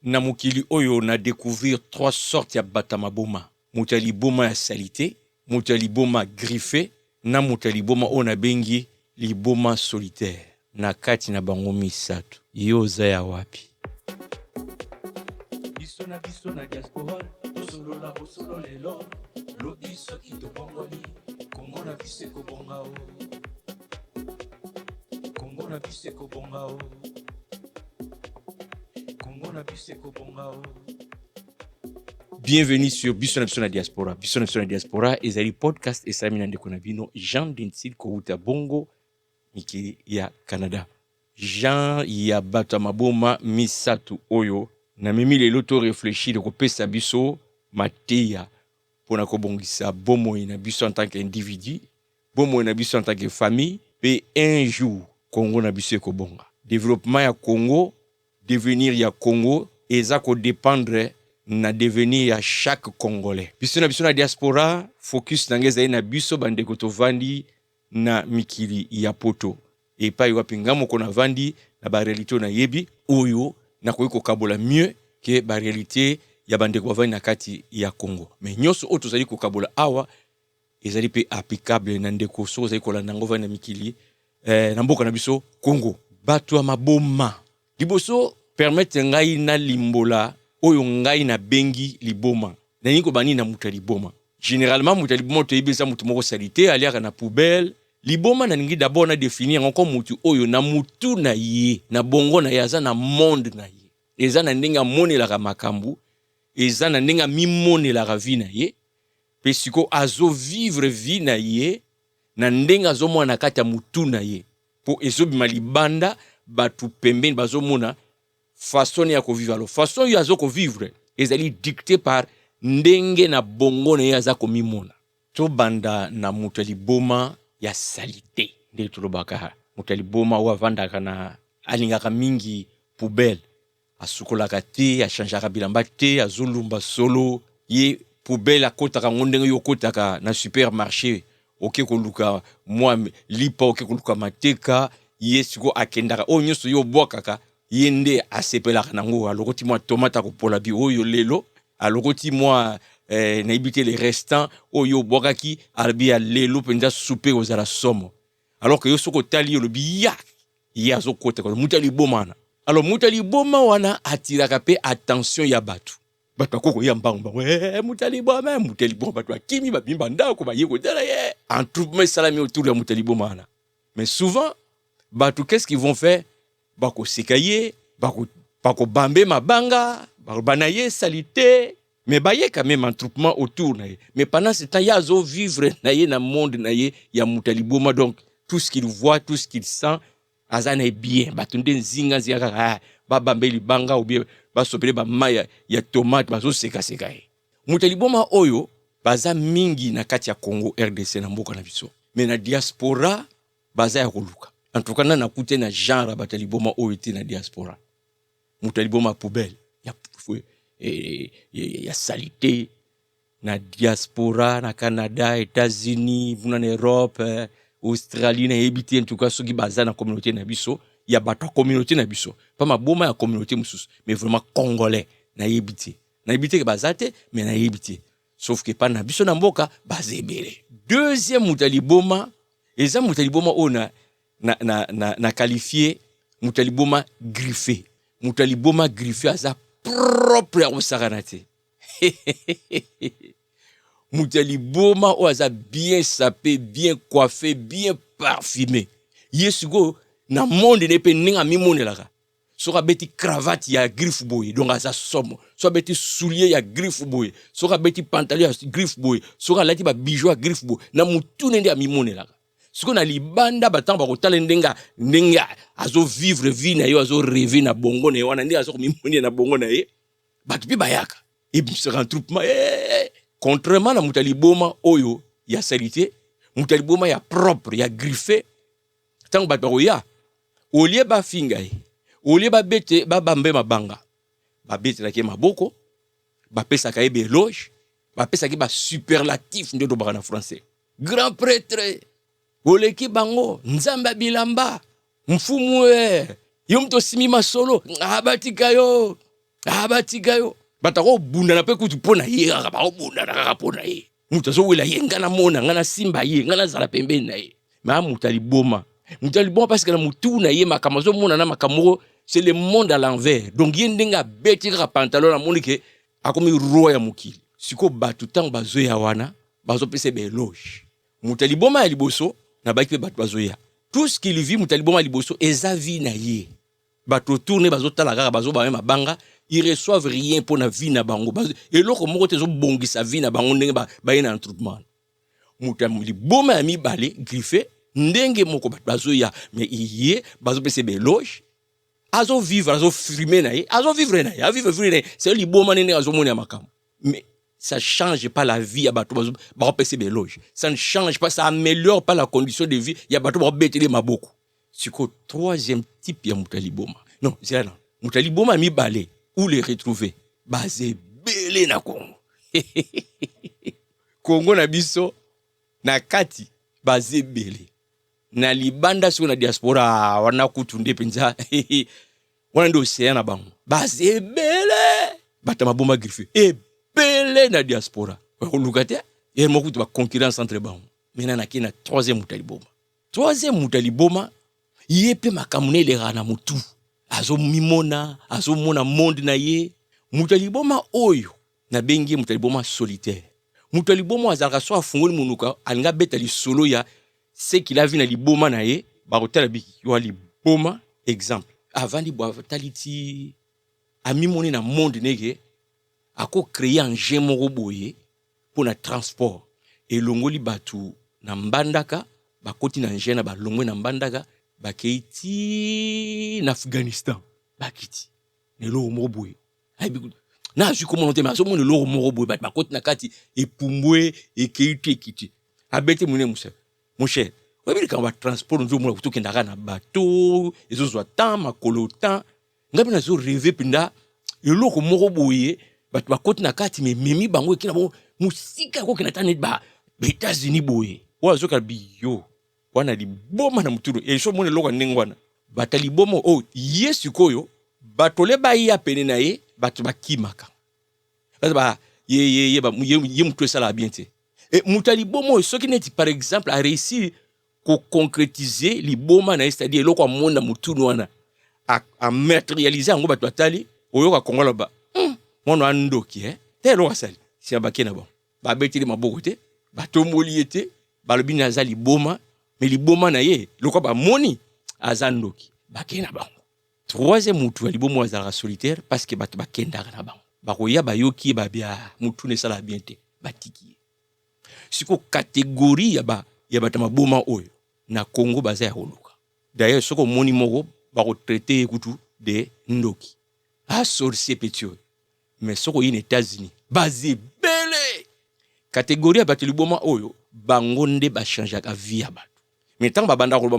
Na mukili oyo na découvrir 3 sortes ya batamaboma. Mutali boma ya salité, mutali boma griffé, na mutali boma oyo na bengi liboma solitaire. Na kati na bango misato. Yo oza ya wapi? Biso na diaspora, tosolola bosolo lelo, lo iso kitobongoli, Kongo na bise kobonga o. Kongo na bise kobonga o. Kongo na bise kobonga o. Bienvenue sur Biso na diaspora. Biso na diaspora ezali podcast esami na ndeko na bino Jean Dentil Kouta Bongo mikili ya Canada. Jean ya bato ya maboma misato oyo na mimi lelo to réfléchir de kopesa biso mateya pona kobongisa bomoi na biso en tant qu'individu, bomoi na biso en tant que famille, pe un jour Congo na biso ekobonga. Développement ya Congo, devenir ya Congo eza ko dépendre na devenir ya chaque Congolais. Biso na diaspora focus na ngeza na biso bandeko tovandi na mikili ya poto. Et pa yoka pingamo kona vandi na ba réalité na yebi oyo na koyiko kabola mieux que ba réalité ya bandeko bavandi na kati ya Congo. Mais nyonso oto zali ko kabola awa ezali pe applicable na ndeko so zali ko landa ngova na mikili na mboka na biso Congo. Bato ya maboma liboso permettre ngai na limbola oyo ngai na bengi liboma na niko bani na mutali boma. Généralement mutali boma to yebisa mutu moko salité aliaka na poubelle. Liboma na ningi d'abord na définir encore mutu oyo na mutu na ye na bongo na yaza na monde na ye eza na ndenga monelaka makambu eza na ndenga mimonelaka vie na ye pe siko azo vivre vie na ye na ndenga azomona na kati ya mutu na ye po ezobima libanda batu pembeni bazomona façon ya ko vivre. Alors façon ya zo ko vivre ezali dicté par ndenge na bongo na ye aza ko mimona. To banda na mutali boma ya salité nde tulobaka mutali boma wa vandaka na alingaka mingi poubelle asukolaka te achangeaka bilamba te azolumba solo ye poubelle akotaka ngondenge yo kotaka na supermarché oke koluka mwa lipa oke koluka mateka ye siko akendaka o nyonso yo bwakaka ye nde asepelaka nango alokoti mwa tomate kopola bi oyo lelo alokoti mwa na ibité les restants oyo bwakaki albi ya lelo penza souper ozala somo alors que yo soko tali yo lobi ya azokota ko mutali bomana. Alors mutali boma wana atiraka pe attention ya batu akoko ya mbango mutali boma batu akimi babimba ndako ba yeko tala ye en tout mais salami autour ya mutali bomana. Mais souvent batu qu'est-ce qu'ils vont faire bako sekaye bako bambe mabanga bako banaye salité. Mais baye quand même un troupement autour na ye. Mais pendant ce temps ya zo vivre na ye na monde na ye ya mutali boma, donc tout ce qu'il voit, tout ce qu'il sent azana est bien. Batunde nzinga ziaka ba bambeli banga ou bien ba sopele ba maya ya tomate bazo seka ye. Mutali boma oyo baza mingi na kati ya Congo RDC na mboka na biso. Mais na diaspora baza ya koluka. En tout cas na kute na genre batali boma oyo te na diaspora. Mutali boma poubelle ya salité na diaspora na Canada, États-Unis, na Europe, Australie na ebité en tout cas ceux qui baza na communauté na biso, ya bato communauté na biso, pas maboma ya communauté mususu, mais vraiment congolais na ebité. Na ebité ke bazate mais na ebité. Sauf que pas na biso na mboka bazebele. Deuxième mutali boma, eza mutali boma ona na qualifié mutali boma griffé. Mutali boma griffé aza propre ya kosakana te. Mutali boma o aza bien sapé, bien coiffé, bien parfumé. Yesugo na monde ne pe ninga mimonelaka. Soka beti cravate ya griffe boy, donc aza somo. Soka beti soulier ya griffe boy, soka beti pantalon ya griffe boy, soka lati ba bijou ya griffe boy. Na mutu nende ya mimonelaka. Siko na libanda batamba kotala ndenga azo vivre vie na yo azo rêver na bongo na yo wana ndenga azo mimoni na bongo na ye batu pi bayaka et se retroupement contrairement na mutali boma oyo ya salité mutali boma ya propre ya griffé tango batu bakoya olie ba finga ye olie ba bete ba bambe mabanga ba bete la ke maboko ba pesa ka ebe éloge ba pesa ki ba superlatif ndo baka na français grand prêtre oleki bango nzamba bilamba mfumu yo mto simi masolo abatika yo Ah batika yo batako bunda na pe kutu pona ye kaka ba bunda na kaka pona ye mutu azo wela ye ngana mona ngana simba ye ngana zala pembeni na ye ma mutu aliboma parce que na mutu na ye makamazo mona na makamoko c'est le monde à l'envers donc ye ndenga beti kaka pantalon na monike akomi roi ya mukili siko batu tang bazo ya wana bazo pese be éloge mutu aliboma ya liboso na baki pe batu bazo ya tout ce qu'il vit mutu aliboma liboso eza vie na ye bato tourner bazo tala kaka bazo ba même banga ils reçoivent rien pour na vie na bango et loko moko tezo bongisa vie na bango ndenge ba na entroupement mutam li boma ya mibale griffé ndenge moko bazo ya mais iye bazo pese be loge azo vivre azo frimer na ye azo vivre na ye a vivre na ye c'est li boma nene azo mona makam mais ça change pas la vie ya bato bazo ba pese be loge ça ne change pas ça améliore pas la condition de vie ya bato ba betele maboko siko troisième type ya mutaliboma non c'est là mutaliboma mibale où les retrouver basé belé na Congo Congo na biso na kati basé belé na libanda sur na diaspora wana kutunde penza wana ndo océan na bango basé belé bata maboma griffé et belé na diaspora olukate et mokutu ba concurrence entre bango maintenant na kina troisième mutaliboma yepe makamune le rana mutu azo mimona azo mona monde na ye mutaliboma oyo na bengi mutaliboma solitaire mutaliboma azalaka so afungoli munuka alinga betali solo ya ce qu'il a vu na liboma na ye ba kotala bi yo liboma exemple avant di boa taliti amimoni na monde nege ako créer un gemoro boye pour na transport et longoli batu na mbandaka bakoti na njena ba longwe na mbandaka bakeiti na Afghanistan bakiti ne lo moboye na je comment monter mais so mon lo moboye bakoti na kati epumbwe ekeiti ekiti abete mune musa mon cher obi ka ba transport nzo mona kutoka ndaka na bateau ezo zwa temps makolo temps ngabi na zo rêver pinda eloko moboye bakoti na kati mais memi bango ekina bo musika ko kina tane ba États-Unis boye wazo ka biyo wana liboma na muturu e so mone loka ndengwana batali bomo o yesu koyo batole ba ya pene na ye batu bakimaka ba ye mutu sala bien te et mutali bomo so qui net par exemple a réussi ko concrétiser liboma na c'est-à-dire loko monda muturu wana a matérialiser ngo batu atali oyoka kongola ba mono andoki te lo asali si abakena bon ba betili maboko te batomoli ete balobi na zali boma mais liboma na ye loko ba moni azandoki bakena bango troisième mutu alibomo azala solitaire parce que batu bakenda na bango bakoya bayoki babia mutu ne sala bien te batiki siko catégorie ya bata maboma oyo na Congo baza ya holuka d'ailleurs soko moni moko bako traiter kutu de ndoki a sorcier petio mais soko yi na États-Unis basé belé catégorie ya batu liboma oyo bango nde ba changer ka vie ya batu mais tant babanda ko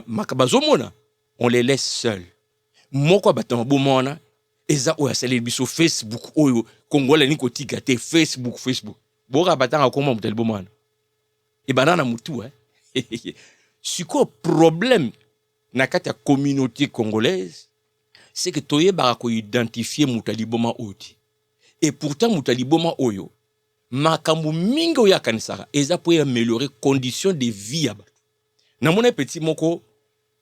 makabazo mona on les laisse seuls moko bata maboma wana eza oyo asali biso Facebook oyo Congolais ni kotika te Facebook boka batanga koma mutaliboma mwana e banana mutu siko problème na kati ya communauté congolaise c'est que toye ba ko identifier mutaliboma oti et pourtant mutaliboma oyo makambo mingo ya kanisaka eza pour améliorer conditions de vie ya batu na mona petit moko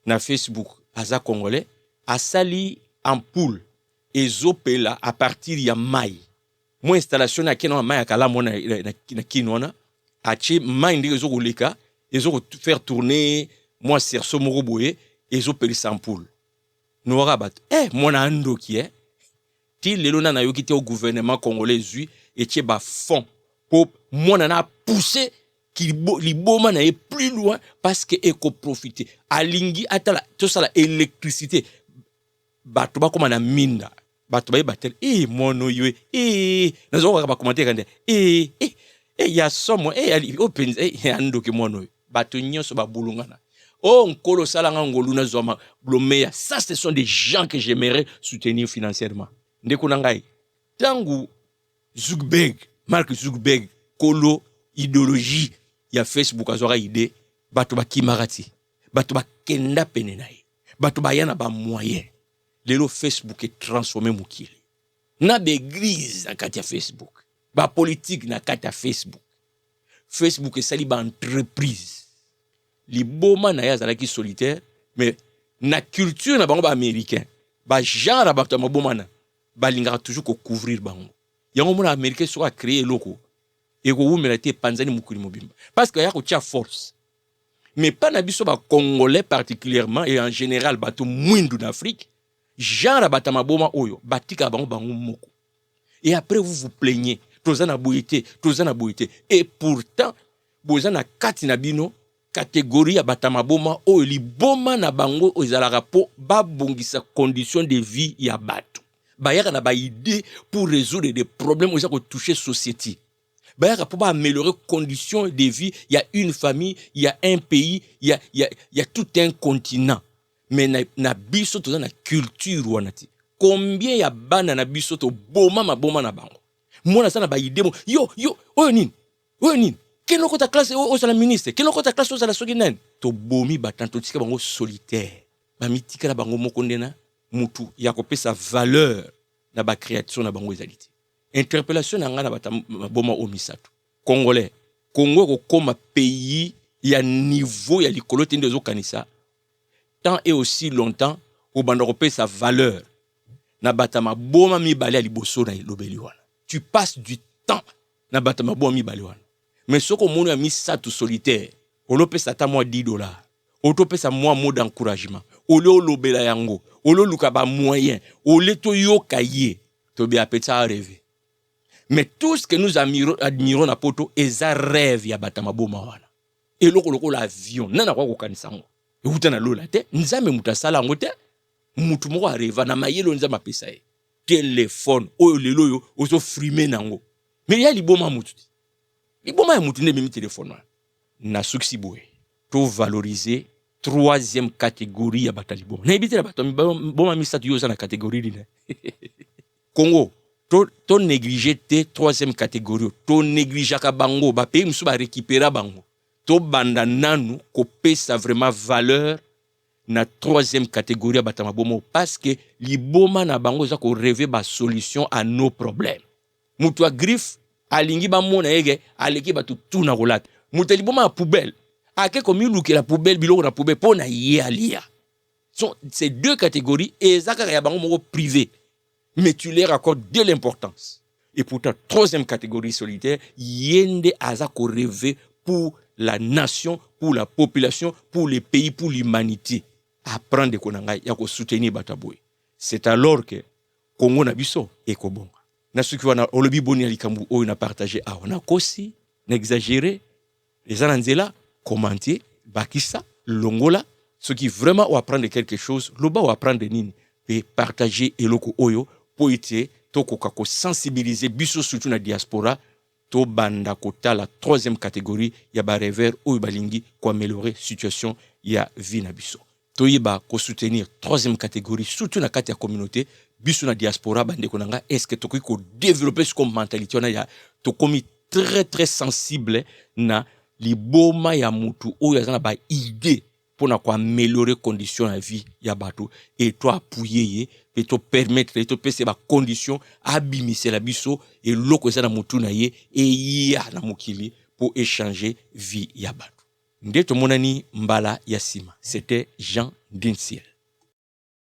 na Facebook aza congolais asali ampoule ezopela à partir ya mai mo installation na kena mai akala mona na kinona achi mai ndi ezokoleka ezo faire tourner moi cerceau moko boye ezopelisa ampoule no rabat mona andoki ti lelo na yoki te au gouvernement congolais zui etie ba fond pour mona na pousser qui liboma na e plus loin parce que eko profiter alingi atala to sala électricité bato ba koma na minda bato ba batel mono ywe nazo ka ba commenter kande ya somo ali open andoki mono bato nyonso ba bulungana nkolo salanga ngolu na zoma blomeya ça ce sont des gens que j'aimerais soutenir financièrement ndeko na ngai tangu Mark Zuckerberg kolo idéologie ya Facebook azora idée bato bakimarati bato bakenda pene na ye bato bayana ba moyen lelo Facebook est transformé mukili na beglise na kati ya Facebook, ba politique na kati ya Facebook. Facebook esali ba entreprise. Liboma na ya zalaki solitaire, mais na culture na bango ba américain, ba genre ba maboma na ba lingaka toujours ko couvrir bango. Yango mona américain so a créer loko et ko wumela te panzani mukuli mobimba parce que ya ko tia force. Mais pas na biso ba congolais particulièrement et en général bato mwindu d'Afrique, genre ba maboma oyo batika bango bango moko. Et après vous vous plaignez, tozana boyete. Et pourtant bozana kati na bino catégorie ya batamaboma oyo liboma na bango ozalaka po babongisa condition de vie ya bato. Bayaka na ba idée pour résoudre des problèmes oyo ko toucher société. Bayaka po ba améliorer conditions de vie, il y a une famille, il y a un pays, il y a tout un continent. Mais na biso tozana culture wanati. Combien ya bana na biso to boma maboma na bango. Mona sana ba idée mo yo oyo nini Quel est ta classe au la ministre? Quel est ta classe au la soginen? To bomi batanto tika bango solitaire. Ba mitika na bango mokondena mutu ya kopesa valeur na ba création na bango ezalité. Interpellation na nga na boma o misato. Congolais. Congo ko koma pays ya niveau ya likolo tende zo kanisa. Tant et aussi longtemps au banda kopesa valeur na batama boma mibale ya liboso na lobeli wana. Tu passes du temps na batama boma mibale wana. Mais ce qu'on a mis ça tout solitaire, on peut ça moi $10, on peut ça moi mot d'encouragement, on le bela yango, on le lukaba moyen, on le to yo kaye, to bien appétit à rêver. Mais tout ce que nous admirons na poto est un rêve ya batama boma wana. Et loko l'avion, nana kwa kokanisango. Et uta na lola te, nzame mutasala ngote, mutu moko areva na mayelo nzama pesa e. Téléphone, oyo lelo yo, ozo frime nango. Mais ya liboma mutu. Liboma ya mutu nde mi téléphone. Na suksi boye. To valoriser troisième catégorie ya bataliboma. Na ebite la bataliboma misatu yo na catégorie dine. Congo, to négliger te troisième catégorie. To négliger ka bango, ba pays musu ba récupérer bango. To banda nanu ko pesa vraiment valeur na troisième catégorie ya batamaboma parce que liboma na bango za ko rêver ba solution à nos problèmes. Mutu a griffe alingi ba mona ege aleki ba tout na rolate. Mutu liboma a poubelle. Ake komi luki la poubelle biloko na poubelle pona ye alia. Sont ces deux catégories et zaka ya bango moko privé. Mais tu leur accordes de l'importance. Et pourtant troisième catégorie solitaire yende aza ko rêver pour la nation, pour la population, pour les pays, pour l'humanité. Apprendre konanga ya ko soutenir bataboy. C'est alors que Congo na biso ekobonga. Na suki wana olobi boni ya likambu oyo na partager awa na kosi na exagérer les ananzela commenter bakisa longola ceux qui vraiment ou apprendre quelque chose loba ou apprendre nini et partager eloko oyo po ite to koka ko sensibiliser biso surtout na diaspora to banda kota la troisième catégorie ya ba rêveur oyo balingi ko améliorer situation ya vie na biso. Toyiba ko soutenir troisième catégorie surtout na kati ya communauté biso na diaspora bande konanga est-ce que to ko développer ce comme mentalité na ya to komi très très sensible na liboma ya mutu oyo azana ba idée pour na ko améliorer conditions de vie ya bato et toi appuyer et te permettre et te pese ba conditions abimise la biso et loko za na mutu na ye et ya na mukili pour échanger vie ya bato. Ndeto monani mbala ya sima. C'était Jean Dinsiel.